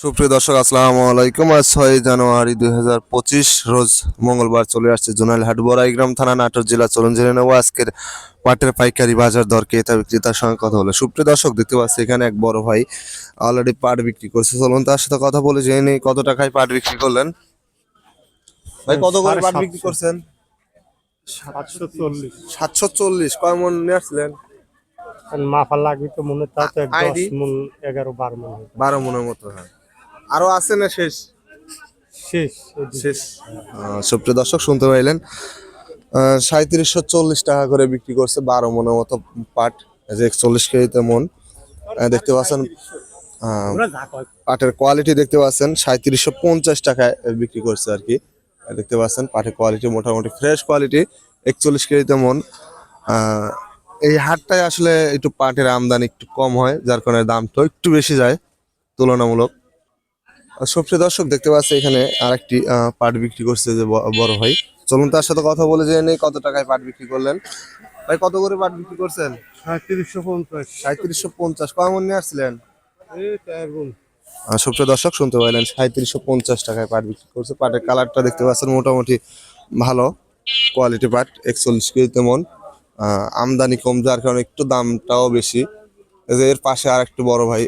সুপ্রিয় দর্শক আসসালামু আলাইকুম। আজ 6 জানুয়ারি 2025 রোজ মঙ্গলবার চলে আসছে জোনাইলহাট বড়াইগ্রাম থানা নাটোর জেলা। চলুন জেনে নেবো আজকের পাটের পাইকারি বাজার দর ক্রেতা বিক্রেতার সঙ্গে কথা হলো। সুপ্রিয় দর্শক দেখতে পাচ্ছি এখানে এক বড় ভাই অলরেডি পাট বিক্রি করছে। চলুন তার সাথে কথা বলে জেনে নেই কত টাকায় পাট বিক্রি করলেন। ভাই কত করে পাট বিক্রি করছেন? 740। 740। কয় মন নিয়ে আসছিলেন? মাফা লাগবে তো মনে তাও তো 10 আইডি মন 11-12 মন হবে। 12 মনের মতো। হ্যাঁ, আরো আছে না? শেষ শেষ শেষ। সুপ্রিয় দর্শক শুনতে পাইলেন 3740 টাকা করে বিক্রি করছে 12 মনের মতো পাট। এই যে 41 কেজিতে মন দেখতে পাচ্ছেন। পাটের কোয়ালিটি দেখতে পাচ্ছেন 3750 টাকায় বিক্রি করছে আর কি। দেখতে পাচ্ছেন পাটের কোয়ালিটি মোটামুটি ফ্রেশ কোয়ালিটি। 41 কেজিতে মন। এই হাটটায় আসলে একটু পাটের আমদানি একটু কম হয়, যার কারণে দামটা একটু বেশি যায় তুলনামূলক। সুপ্রিয় দর্শক দেখতে পাচ্ছি এখানে আরেকটি পাট বিক্রি করছে যে বড় ভাই। চলুন তার সাথে কথা বলে জেনে নেই কত টাকায় পাট বিক্রি করলেন। ভাই কত করে পাট বিক্রি করছেন? 3750। 3750। কয় মন নিয়ে আসছিলেন? এই 4 গুণ। সুপ্রিয় দর্শক শুনতে পাইলেন 3750 টাকায় পাট বিক্রি করছে। পাটের কালারটা দেখতে পাচ্ছেন মোটামুটি ভালো কোয়ালিটি পাট। 41 কেজিতে মন। আমদানি কম, যার কারণে একটু দামটাও বেশি। এই যে এর পাশে আর একটু বড় ভাই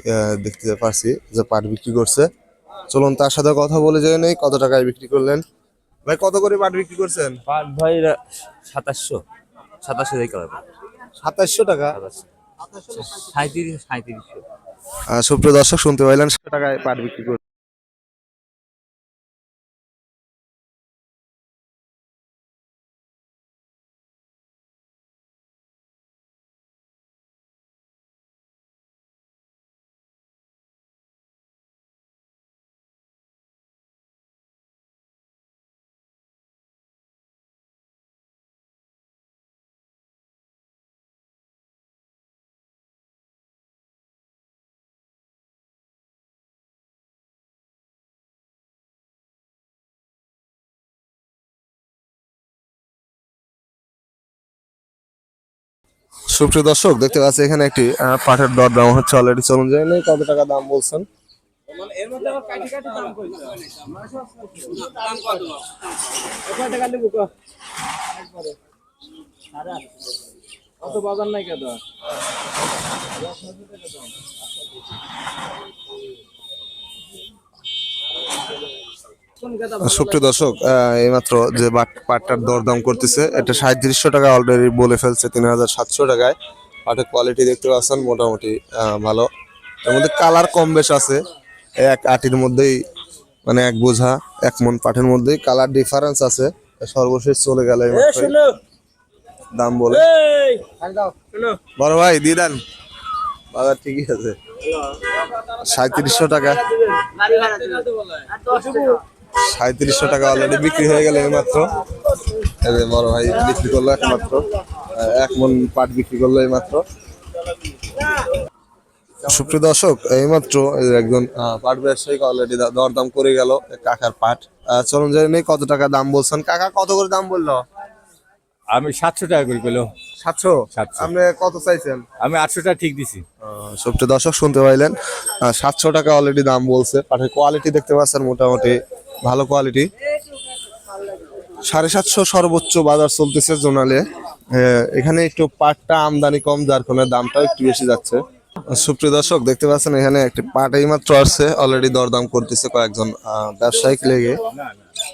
দেখতে পারছি যে পাট বিক্রি করছে। চলুন তার সাথে কথা বলে জেনে নেই কত টাকায় বিক্রি করলেন। ভাই কত করে পাট বিক্রি করছেন? পাট ভাই 2700 দিয়ে করা 2700 টাকা। 3700। সুপ্রিয় দর্শক শুনতে পাইলেন 7 টাকায় পাট বিক্রি করছে। সুপ্রিয় দর্শক দেখতে পাচ্ছি এখানে একটি পাটের দর দাম হচ্ছে অলরেডি। চলুন জেনে নেই কত টাকা দাম বলছেন। এর মধ্যে আবার কাটি কাটি দাম কইছে দাম কত কত টাকা নেব কো একবারে সারা কত বাজার নাই কত সুপ্রিয় দর্শক এইমাত্র যে পাটটার দরদাম করতেছে এটা 3700 টাকা অলরেডি বলে ফেলছে 3700 টাকায়। পাটের কোয়ালিটি দেখতে পাচ্ছেন মোটামুটি ভালো। এর মধ্যে কালার কম বেশ আছে। এক আটির মধ্যেই মানে এক বোঝা 1 মন পাটের মধ্যেই কালার ডিফারেন্স আছে। সর্বশেষ চলে গেল দাম বলে। বড় ভাই দিয়ে দেন, বাজার ঠিকই আছে। 3700 টাকা। 3700 টাকা অলরেডি বিক্রি হয়ে গেল এইমাত্র। এই যে বড় ভাই বিক্রি করলো একমাত্র 1 মন পাট বিক্রি করলো এইমাত্র। সুপ্রিয় দর্শক এইমাত্র একজন পাট ব্যবসায়ী অলরেডি দরদাম করে গেল কাকার পাট। চলুন জেনে নেই কত টাকা দাম বলছেন। কাকা কত করে দাম বললো? আমি 700 টাকা করে পেলো। 700। 700। আপনি কত চাইছেন? আমি 800 টাকা ঠিক দিছি। সুপ্রিয় দর্শক শুনতে পাইলেন 700 টাকা অলরেডি দাম বলছে। পাটের কোয়ালিটি দেখতে পাচ্ছেন মোটামুটি ভালো কোয়ালিটি। 750 সর্বোচ্চ বাজার চলতেছে জোনালে। এখানে একটু পাটটা আমদানি কম, যার কারণে দামটাও একটু বেশি যাচ্ছে। সুপ্রিয় দর্শক দেখতে পাচ্ছেন এখানে একটি পাট এইমাত্র আসছে, অলরেডি দরদাম করতেছে কয়েকজন ব্যবসায়িক লেগে।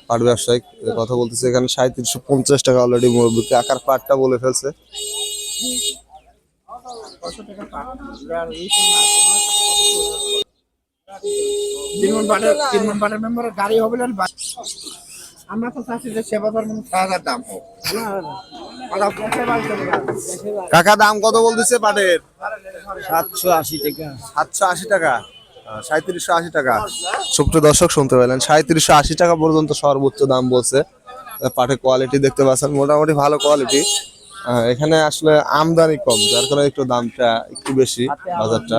পাট ব্যবসায়িক কথা বলতেছে এখানে 3750 টাকা অলরেডি আকার পাটটা বলে ফেলছে। গাড়ি হবে না আমরা তো চাচ্ছি যে সেবা ধর্ম 6000 দাম হোক। কাকা দাম কত বলতেছে পাটের? 780 টাকা। 780 টাকা। 3780 টাকা। সুপ্রিয় দর্শক শুনতে পেলেন 3780 টাকা পর্যন্ত সর্বোচ্চ দাম বলছে। পাটের কোয়ালিটি দেখতে পাচ্ছেন মোটামুটি ভালো কোয়ালিটি। এখানে আসলে আমদানি কম, যার কারণে একটু দামটা একটু বেশি বাজারটা।